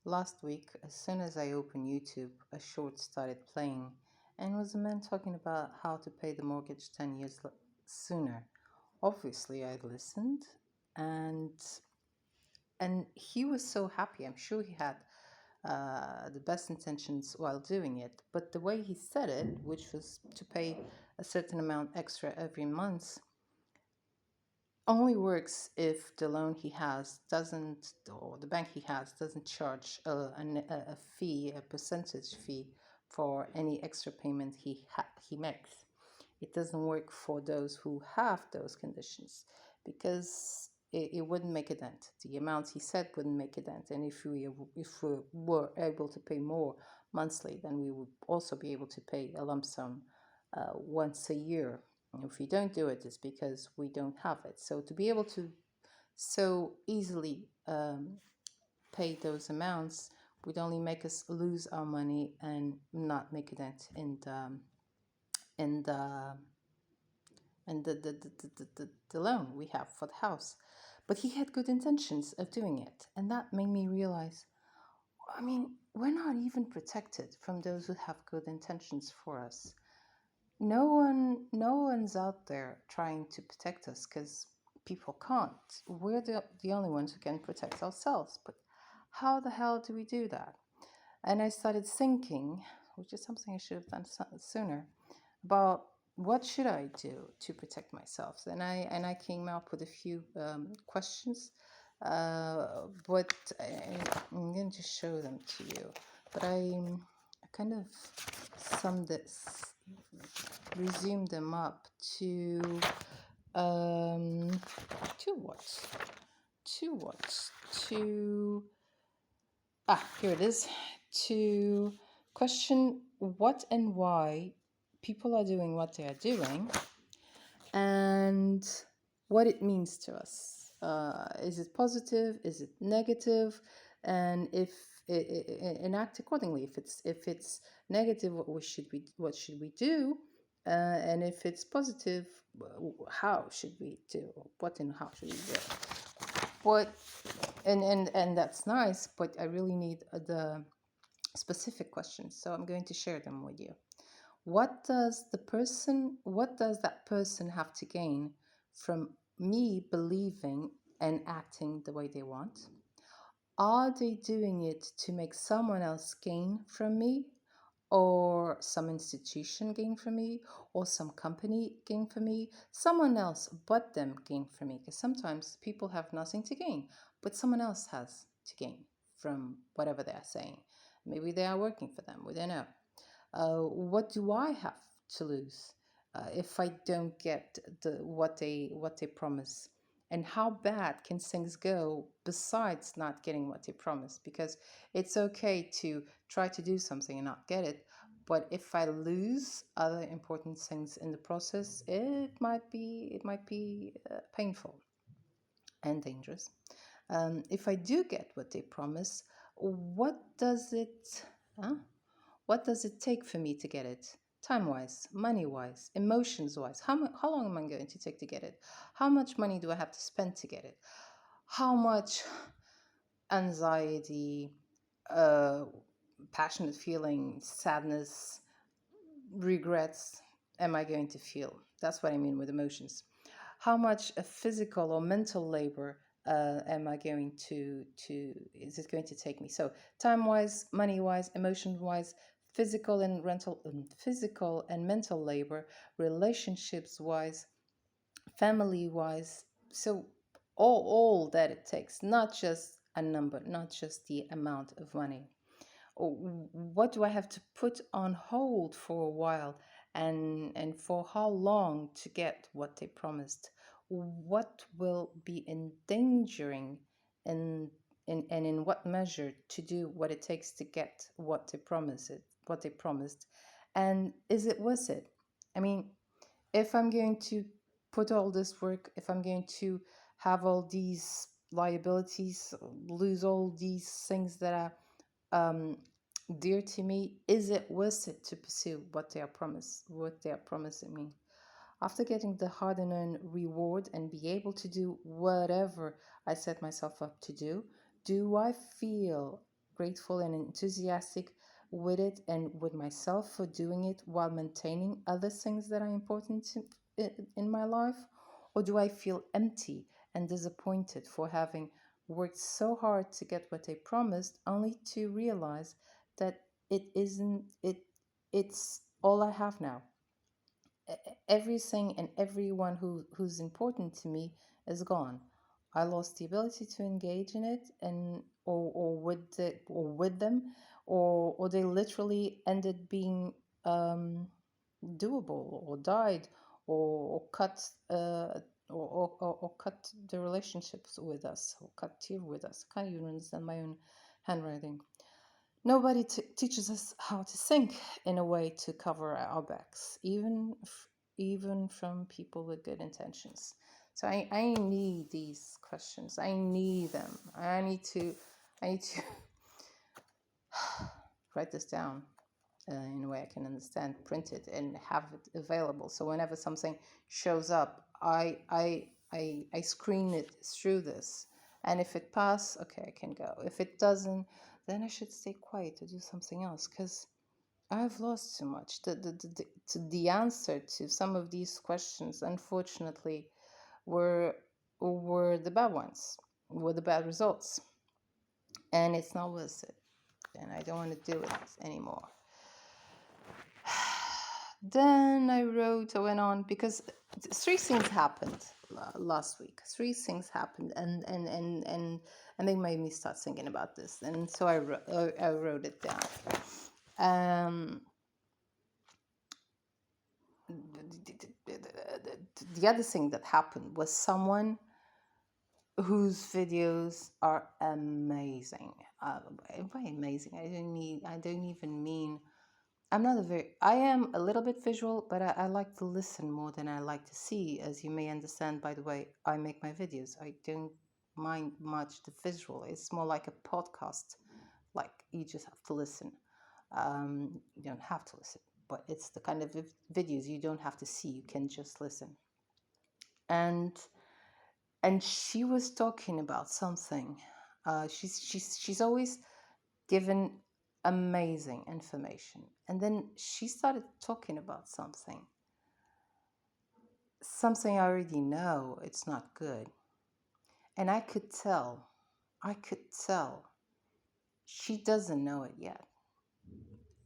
Last week, as soon as I opened YouTube, a short started playing, and it was a man talking about how to pay the mortgage 10 years sooner. Obviously, I listened, and and he was so happy. I'm sure he had the best intentions while doing it, but the way he said it, which was to pay a certain amount extra every month, only works if the loan he has doesn't, or the bank he has doesn't charge a fee, a percentage fee for any extra payment he makes. It doesn't work for those who have those conditions because it wouldn't make a dent. The amount he said wouldn't make a dent, and if we were able to pay more monthly, then we would also be able to pay a lump sum once a year. If we don't do it, it's because we don't have it. So to be able to so easily pay those amounts would only make us lose our money and not make a dent in the the loan we have for the house. But he had good intentions of doing it, and that made me realize, I mean, we're not even protected from those who have good intentions for us. No one's out there trying to protect us because people can't. We're the only ones who can protect ourselves. But how the hell do we do that? And I started thinking, which is something I should have done sooner, about what should I do to protect myself. And I came up with a few questions, but I'm going to show them to you. But I kind of summed this, resume them up um to what to here it is, to question what and why people are doing what they are doing, and what it means to us. Is it positive, is it negative, and if and act accordingly. If it's negative, what should we do, and if it's positive, how should we do, what and how should we do it? But and that's nice, but I really need the specific questions, so I'm going to share them with you. What does that person have to gain from me believing and acting the way they want? Are they doing it to make someone else gain from me, or some institution gain from me, or some company gain from me, someone else but them gain from me? Because sometimes people have nothing to gain, but someone else has to gain from whatever they are saying. Maybe they are working for them, we don't know. What do I have to lose if I don't get what they promise? And how bad can things go besides not getting what they promise? Because it's okay to try to do something and not get it, but if I lose other important things in the process, it might be painful and dangerous. If I do get what they promise, what does it? Huh? What does it take for me to get it? Time wise, money wise, emotions wise. How long am I going to take to get it? How much money do I have to spend to get it? How much anxiety, uh, passionate feeling, sadness, regrets am I going to feel? That's what I mean with emotions. How much physical or mental labor am I going is it going to take me? So time wise, money wise, emotion wise, physical and mental labor, relationships wise, family wise. So all that it takes, not just a number, not just the amount of money. Or what do I have to put on hold for a while, and for how long to get what they promised? What will be endangering, and in what measure to do what it takes to get what they promised, and is it worth it? I mean, if I'm going to put all this work, if I'm going to have all these liabilities, lose all these things that are dear to me, is it worth it to pursue what they are promising me? After getting the hard-earned reward and be able to do whatever I set myself up to do I feel grateful and enthusiastic with it and with myself for doing it while maintaining other things that are important in my life? Or do I feel empty and disappointed for having worked so hard to get what I promised, only to realize that it isn't it it's all I have now? Everything and everyone who's important to me is gone. I lost the ability to engage in it, and or with them, or they literally ended being um, doable, or died, or cut or cut the relationships with us, or cut tear with us. I can't even understand my own handwriting. Nobody teaches us how to think in a way to cover our backs, even from people with good intentions. So I need these questions. I need them. I need to write this down in a way I can understand, print it, and have it available. So whenever something shows up, I screen it through this. And if it passes, okay, I can go. If it doesn't, then I should stay quiet to do something else, because I've lost too much. The answer to some of these questions, unfortunately, were were the bad ones, were the bad results, and it's not worth it. And I don't want to do it anymore. Then I went on, because three things happened last week. Three things happened, and they made me start thinking about this. And so I wrote it down. The other thing that happened was someone whose videos are amazing. By amazing, I don't even mean. I am a little bit visual, but I like to listen more than I like to see, as you may understand by the way I make my videos. I don't mind much the visual. It's more like a podcast. Like, you just have to listen. You don't have to listen, but it's the kind of videos you don't have to see. You can just listen. And she was talking about something. She's always given amazing information, and then she started talking about something I already know it's not good, and I could tell she doesn't know it yet.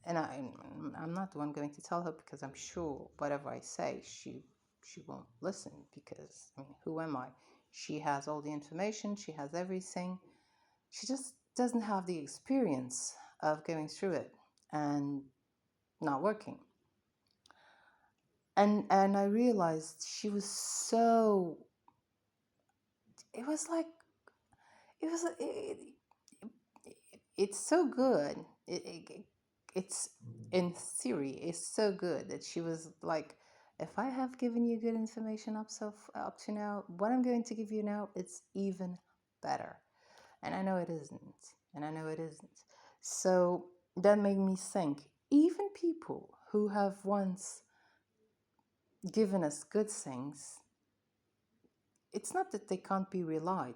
And I'm not the one going to tell her, because I'm sure whatever I say, she won't listen, because I mean, who am I? She has all the information, she has everything. She just doesn't have the experience of going through it and not working. And I realized she was so. It was like it was. It's so good. It's in theory, it's so good that she was like, if I have given you good information up to now, what I'm going to give you now, it's even better. And I know it isn't. So that made me think, even people who have once given us good things, it's not that they can't be relied.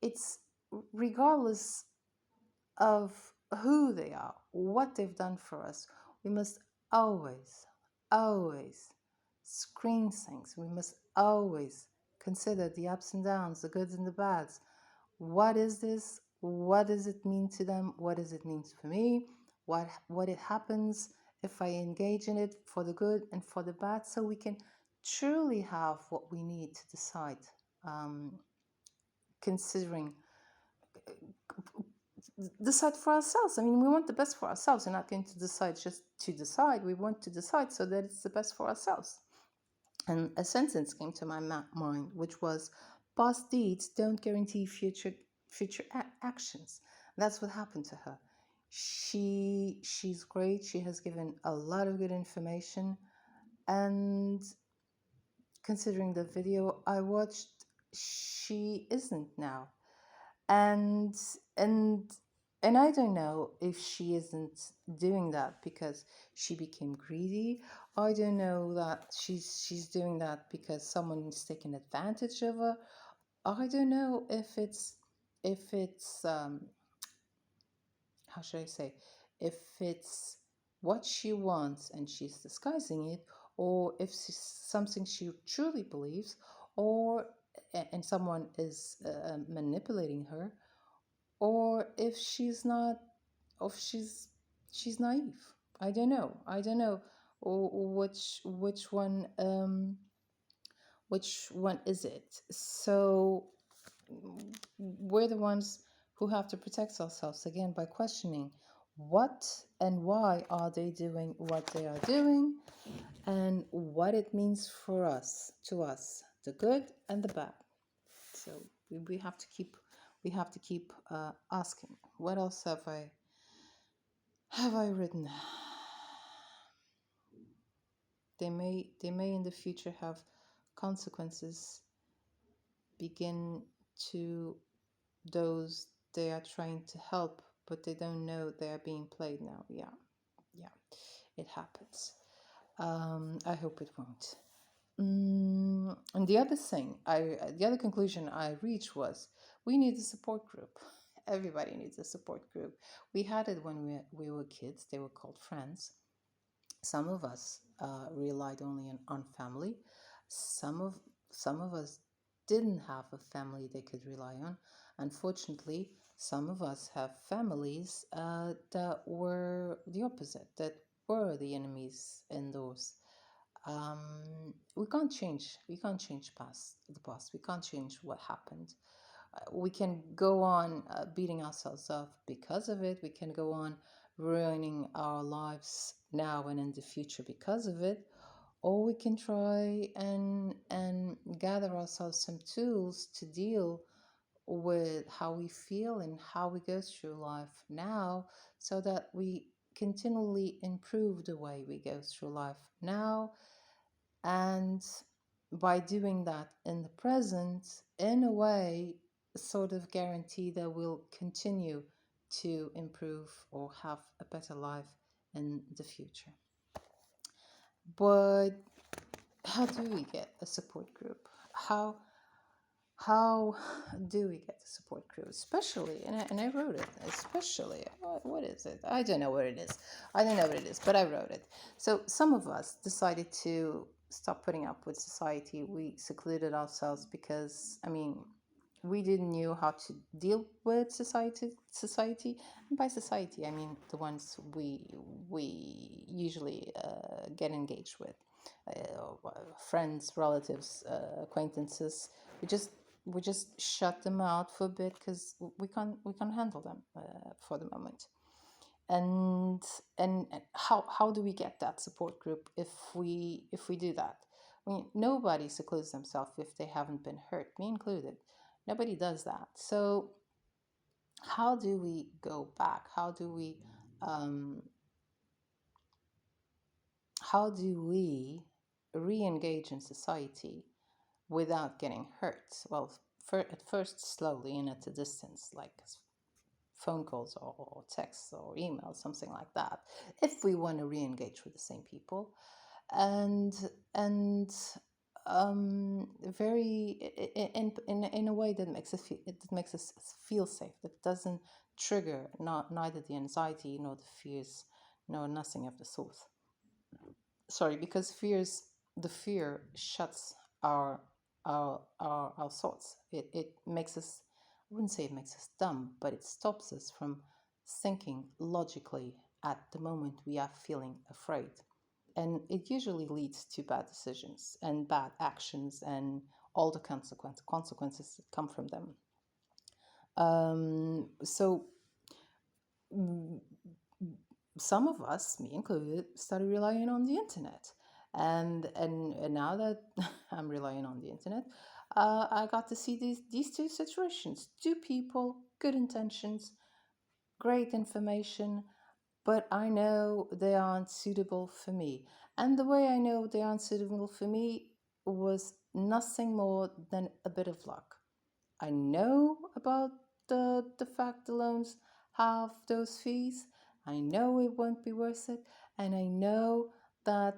It's regardless of who they are, what they've done for us, we must always screen things. We must always consider the ups and downs, the goods and the bads. What is this? What does it mean to them? What does it mean for me? What it happens if I engage in it, for the good and for the bad, so we can truly have what we need to decide, considering decide for ourselves. I mean, we want the best for ourselves. We're not going to decide just to decide. We want to decide so that it's the best for ourselves. And a sentence came to my mind, which was, past deeds don't guarantee future actions. That's what happened to her. She's great. She has given a lot of good information, and considering the video I watched, she isn't now. And and and I don't know if she isn't doing that because she became greedy. I don't know that she's doing that because someone is taking advantage of her. I don't know if it's how should I say, if it's what she wants and she's disguising it, or if it's something she truly believes, or and someone is manipulating her, or if she's not, or if she's naive. I don't know. I don't know which one is it. So we're the ones who have to protect ourselves again by questioning what and why are they doing what they are doing, and what it means for us, to us, the good and the bad. So we have to keep, asking. What else have I written? They may in the future have consequences begin to those they are trying to help, but they don't know they are being played now. Yeah, yeah, it happens. I hope it won't. And the other thing, the other conclusion I reached was we need a support group. Everybody needs a support group. We had it when we were kids. They were called friends. Some of us relied only on family. Some of some of us didn't have a family they could rely on. Unfortunately, some of us have families that were the opposite, that were the enemies in those. We can't change the past. We can't change what happened. We can go on beating ourselves up because of it. We can go on ruining our lives now and in the future because of it, or we can try and gather ourselves some tools to deal with how we feel and how we go through life now, so that we continually improve the way we go through life now. And by doing that in the present, in a way, sort of guarantee that we'll continue to improve or have a better life in the future. But how do we get a support group? How do we get a support group? Especially, and I wrote it, especially, what is it? I don't know what it is. I don't know what it is, but I wrote it. So some of us decided to stop putting up with society. We secluded ourselves because, I mean, we didn't know how to deal with society. And by society, I mean the ones we usually get engaged with, friends, relatives, acquaintances. We just shut them out for a bit because we can't handle them for the moment. And how do we get that support group if we do that? I mean, nobody secludes themselves if they haven't been hurt, me included. Nobody does that. So how do we go back? Um, how do we re-engage in society without getting hurt? Well, at first slowly and at a distance, like phone calls or texts or emails, something like that, if we want to re-engage with the same people. And very in a way that makes us feel safe, that doesn't trigger neither the anxiety nor the fears, no, nothing of the sort. Sorry, because the fear shuts our thoughts. It makes us, I wouldn't say it makes us dumb, but it stops us from thinking logically at the moment we are feeling afraid. And it usually leads to bad decisions and bad actions and all the consequences that come from them. So some of us, me included, started relying on the internet. And now that I'm relying on the internet, I got to see these two situations: two people, good intentions, great information, but I know they aren't suitable for me. And the way I know they aren't suitable for me was nothing more than a bit of luck. I know about the fact the loans have those fees. I know it won't be worth it. And I know that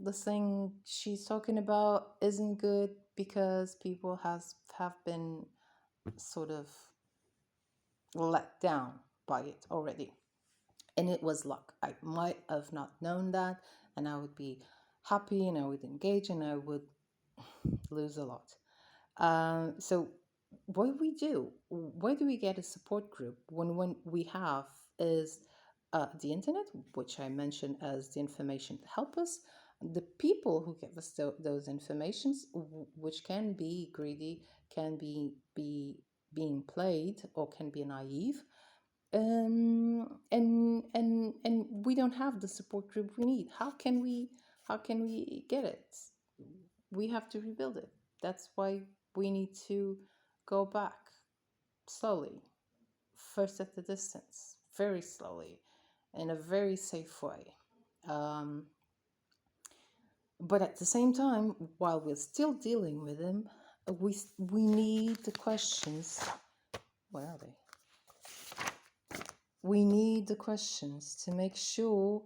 the thing she's talking about isn't good because people have been sort of let down by it already. And it was luck. I might have not known that, and I would be happy and I would engage and I would lose a lot. So what do we do? Where do we get a support group when we have is the internet, which I mentioned as the information to help us, the people who give us those informations, which can be greedy, can be being played, or can be naive, and we don't have the support group we need. How can we get it? We have to rebuild it. That's why we need to go back slowly, first at a distance, very slowly, in a very safe way. Um, but at the same time, while we're still dealing with them, we need the questions. Where are they? We need the questions to make sure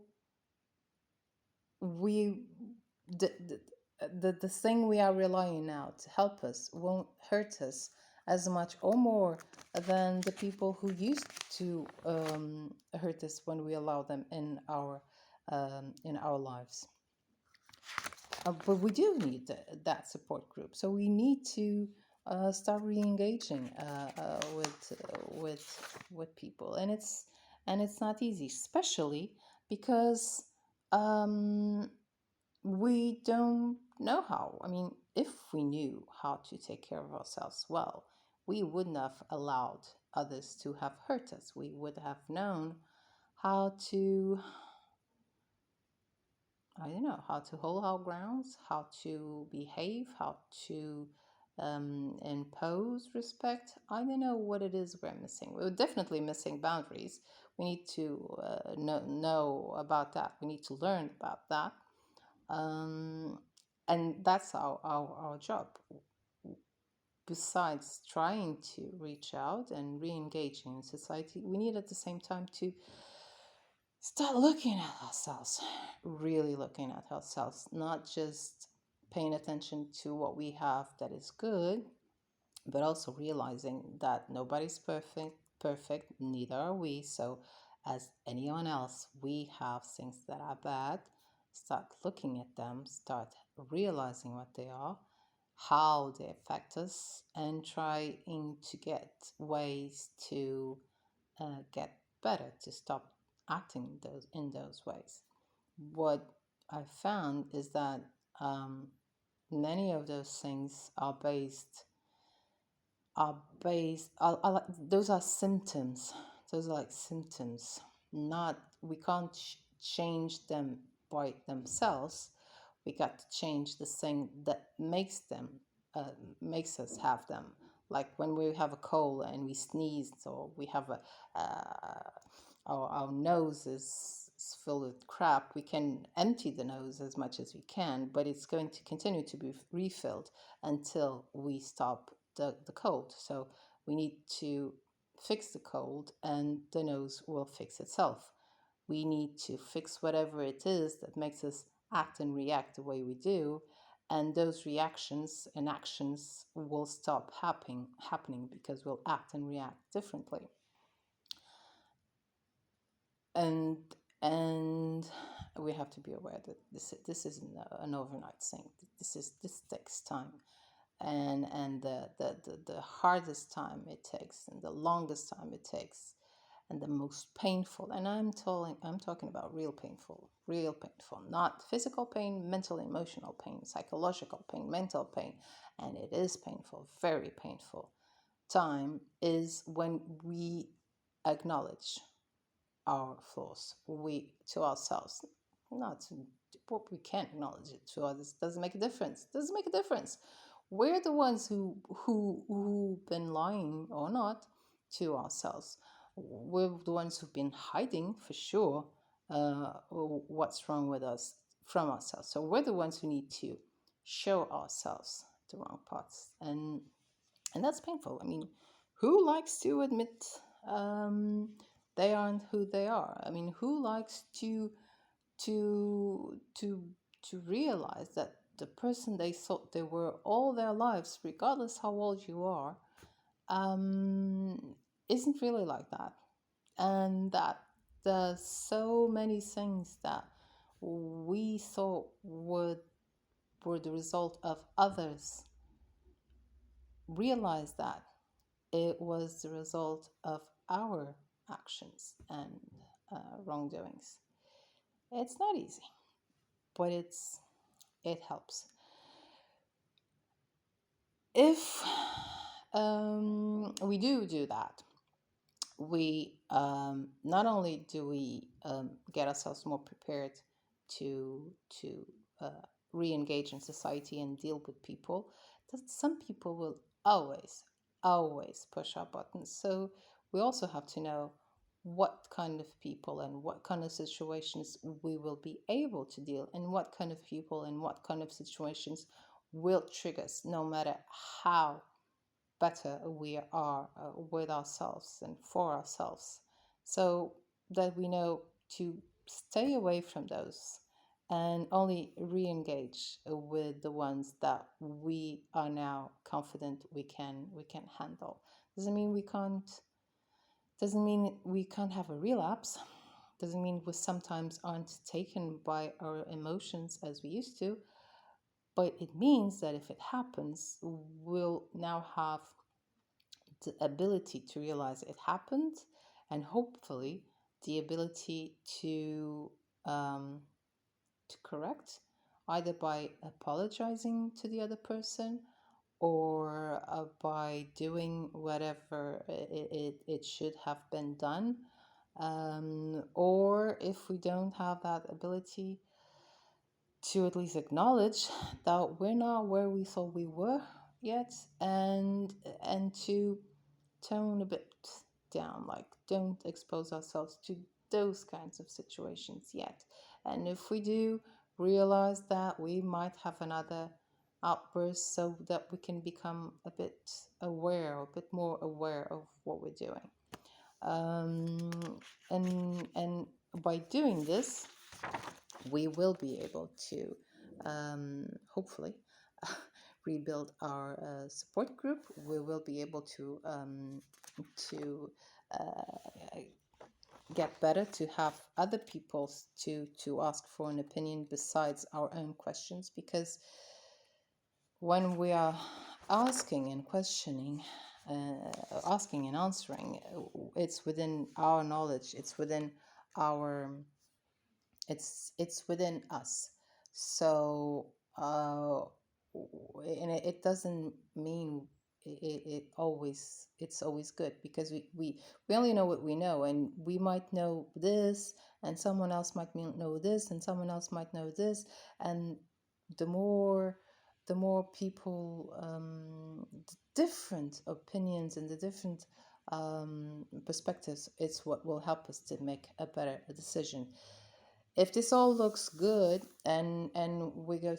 we the thing we are relying now to help us won't hurt us as much or more than the people who used to hurt us when we allow them in our lives. But we do need that support group, so we need to start re-engaging with people, and it's not easy, especially because we don't know how. I mean, if we knew how to take care of ourselves well, we wouldn't have allowed others to have hurt us. We would have known how to, I don't know, how to hold our grounds, how to behave, how to impose respect. I don't know what it is we're missing. We're definitely missing boundaries. We need to know about that. We need to learn about that. Um, and that's our job. Besides trying to reach out and re-engage in society, we need at the same time to start looking at ourselves, really looking at ourselves, not just paying attention to what we have that is good, but also realizing that nobody's perfect, neither are we. So as anyone else, we have things that are bad. Start looking at them, start realizing what they are, how they affect us, and trying to get ways to get better, to stop acting in those ways. What I found is that um, many of those things those are symptoms. Those are like symptoms. Not We can't change them by themselves. We got to change the thing that uh, makes us have them. Like when we have a cold and we sneeze, or we have our nose is filled with crap. We can empty the nose as much as we can, but it's going to continue to be refilled until we stop the cold. So we need to fix the cold, and the nose will fix itself. We need to fix whatever it is that makes us act and react the way we do, and those reactions and actions will stop happening because we'll act and react differently. And and we have to be aware that this isn't an overnight thing. This takes time, and the hardest time it takes, and the longest time it takes, and the most painful, and I'm talking about real painful, not physical pain, mental, emotional pain, psychological pain, mental pain, and it is painful, very painful time, is when we acknowledge our flaws, we to ourselves, not to what we can't acknowledge it to others. Doesn't make a difference. Doesn't make a difference. We're the ones who've been lying or not to ourselves. We're the ones who've been hiding for sure what's wrong with us from ourselves. So we're the ones who need to show ourselves the wrong parts, and that's painful. I mean, who likes to admit um, they aren't who they are? I mean, who likes to to to realize that the person they thought they were all their lives, regardless how old you are, isn't really like that? and that does so many things that we thought were the result of others, realize that it was the result of our actions and wrongdoings. It's not easy, but it helps. If we do that, we not only do we get ourselves more prepared to uh, re-engage in society and deal with people, that some people will always push our buttons. So we also have to know what kind of people and what kind of situations we will be able to deal, and what kind of people and what kind of situations will trigger us, no matter how better we are with ourselves and for ourselves, so that we know to stay away from those and only re-engage with the ones that we are now confident we can handle. Doesn't mean we can't have a relapse. Doesn't mean we sometimes aren't taken by our emotions as we used to, but it means that if it happens, we'll now have the ability to realize it happened, and hopefully the ability um, to correct, either by apologizing to the other person, or by doing whatever it should have been done. Or if we don't have that ability, to at least acknowledge that we're not where we thought we were yet, and to tone a bit down, like don't expose ourselves to those kinds of situations yet. And if we do, realize that we might have another outburst, so that we can become a bit aware, a bit more aware of what we're doing. And by doing this, we will be able to hopefully rebuild our support group. We will be able to uh, get better, to have other people to ask for an opinion besides our own questions, because when we are asking and questioning, asking and answering, it's within our knowledge, our it's within us. So and it doesn't mean it's always good, because we only know what we know, and we might know this, and someone else might know this, and someone else might know this. And the more people, the different opinions and the different perspectives, it's what will help us to make a better decision. If this all looks good, and we go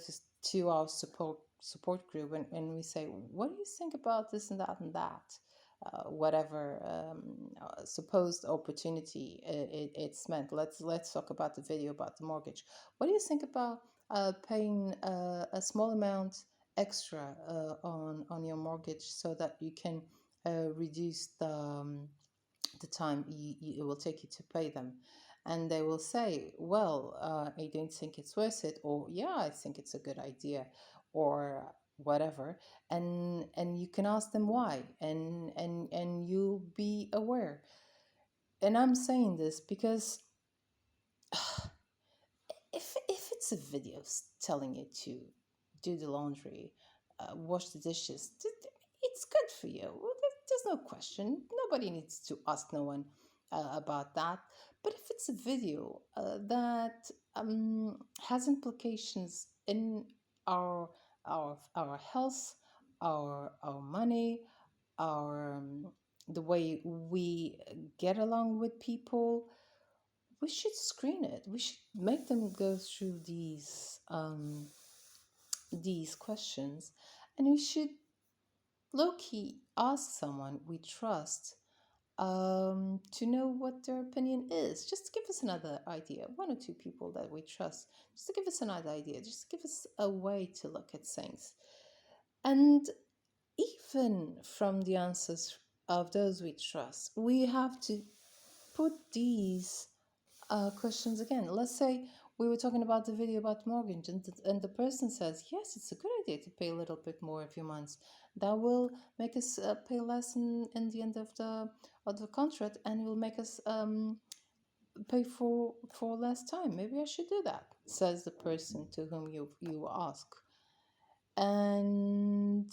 to our support group, and we say, what do you think about this and that and that, whatever supposed opportunity it's meant. Let's talk about the video about the mortgage. What do you think about paying a small amount extra on your mortgage, so that you can reduce the time it will take you to pay them? And they will say, well, I don't think it's worth it, or yeah, I think it's a good idea, or whatever. And you can ask them why, and you'll be aware. And I'm saying this because if it's a video telling you to do the laundry, wash the dishes, it's good for you. Well, there's no question. Nobody needs to ask no one about that. But if it's a video that has implications in our our health, our money, our the way we get along with people, we should screen it. We should make them go through these questions, and we should low-key ask someone we trust to know what their opinion is. Just to give us another idea. One or two people that we trust, just to give us another idea, just to give us a way to look at things. And even from the answers of those we trust, we have to put these questions again. Let's say we were talking about the video about mortgage, and the person says, yes, it's a good idea to pay a little bit more a few months. That will make us pay less in the end of the contract, and will make us pay for less time. Maybe I should do that, says the person to whom you ask. And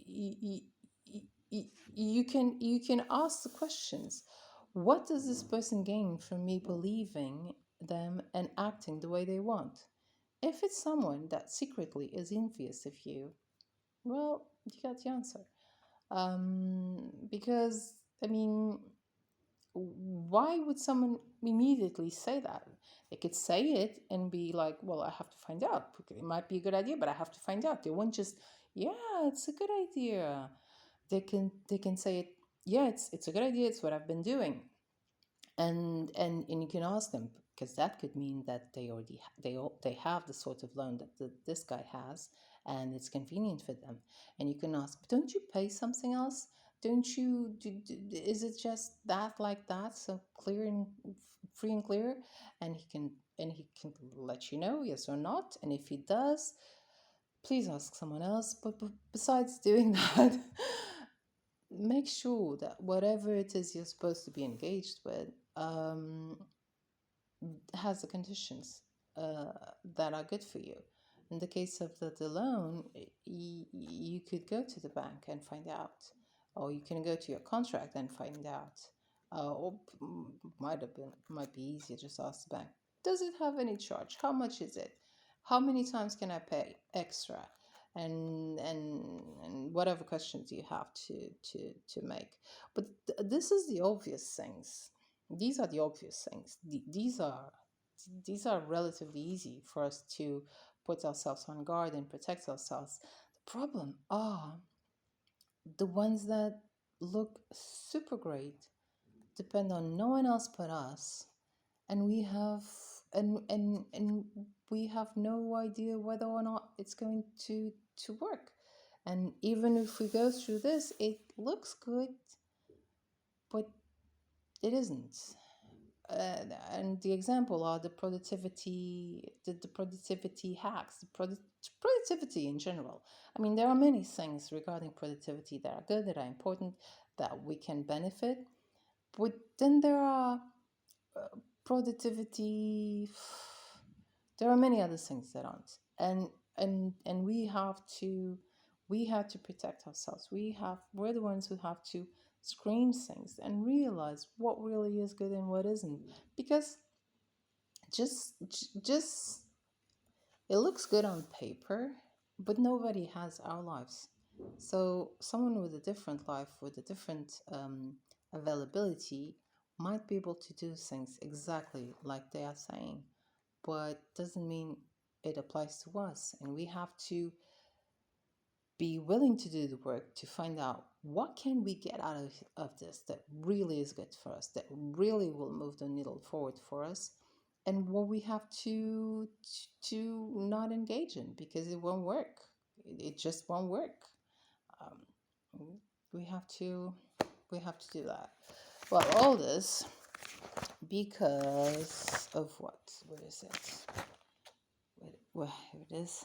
you, you can ask the questions. What does this person gain from me believing them and acting the way they want? If it's someone that secretly is envious of you, well, you got the answer. Because I mean, why would someone immediately say that? They could say it and be like, well, I have to find out. It might be a good idea, but I have to find out. They won't just, yeah, it's a good idea. They can say it, yeah, it's a good idea, it's what I've been doing. And you can ask them, because that could mean that they already they have the sort of loan that this guy has, and it's convenient for them. And you can ask, don't you pay something else? Don't you is it just that, like that, so clear and free and clear? And he can let you know, yes or not. And if he does, please ask someone else. But besides doing that, make sure that whatever it is you're supposed to be engaged with has the conditions uh, that are good for you. In the case of the loan, you could go to the bank and find out, or you can go to your contract and find out. Or might be easier, just ask the bank. Does it have any charge? How much is it? How many times can I pay extra? And whatever questions you have to make. But this is the obvious things. These are the obvious things. These are relatively easy for us to put ourselves on guard and protect ourselves. The problem are the ones that look super great, depend on no one else but us, and we have no idea whether or not it's going to work. And even if we go through this, it looks good, but it isn't. And the example are the productivity hacks, productivity in general. I mean, there are many things regarding productivity that are good, that are important, that we can benefit. But then there are productivity. There are many other things that aren't, and we have to protect ourselves. We're the ones who have to screen things and realize what really is good and what isn't, because just it looks good on paper, but nobody has our lives. So someone with a different life, with a different availability, might be able to do things exactly like they are saying, but doesn't mean it applies to us. And we have to be willing to do the work to find out what can we get out of this that really is good for us, that really will move the needle forward for us, and what we have to not engage in, because it won't work. It just won't work. um, we have to do that. Well, all this because of what is it? Well, here it is.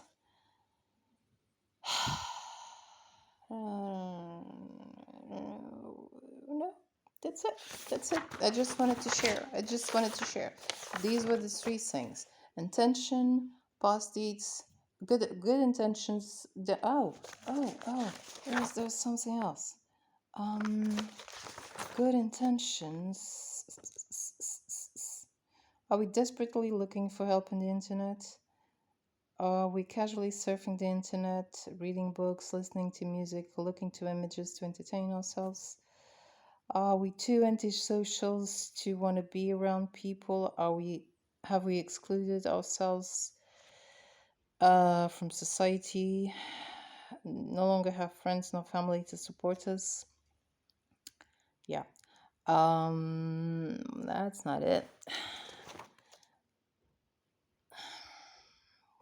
No, that's it. That's it. I just wanted to share. These were the three things: intention, past deeds, good intentions. There's something else. Good intentions. Are we desperately looking for help on the internet? Are we casually surfing the internet, reading books, listening to music, looking to images to entertain ourselves? Are we too antisocials to want to be around people? Have we excluded ourselves from society? No longer have friends nor family to support us? Yeah. That's not it.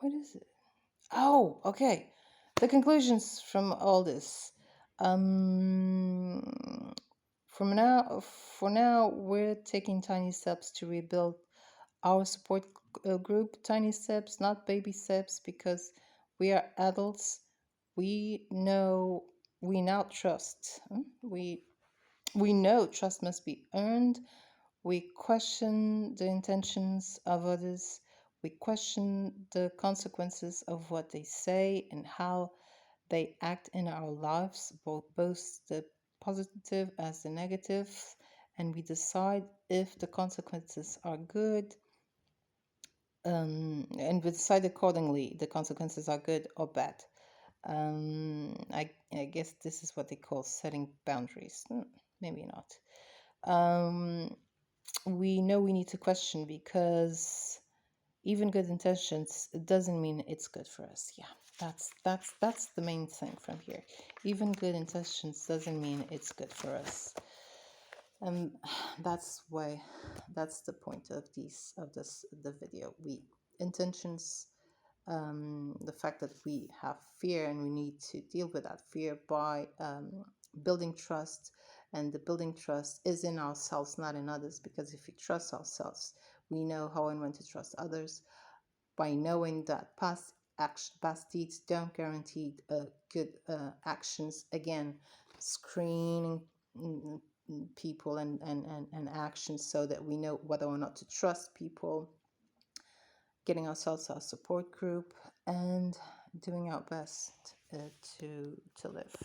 What is it? Oh, okay. The conclusions from all this. For now, we're taking tiny steps to rebuild our support group. Tiny steps, not baby steps, because we are adults. We know, we now trust. We know trust must be earned. We question the intentions of others. We question the consequences of what they say and how they act in our lives, both the positive as the negative, and we decide if the consequences are good, and we decide accordingly the consequences are good or bad. I guess this is what they call setting boundaries. Maybe not. We know we need to question because even good intentions doesn't mean it's good for us. Yeah, that's the main thing from here. Even good intentions doesn't mean it's good for us. And that's why, that's the point of the video. We intentions, the fact that we have fear and we need to deal with that fear by building trust, and the building trust is in ourselves, not in others, because if we trust ourselves, we know how and when to trust others, by knowing that past deeds don't guarantee good actions. Again, screening people and actions so that we know whether or not to trust people, getting ourselves our support group, and doing our best to live.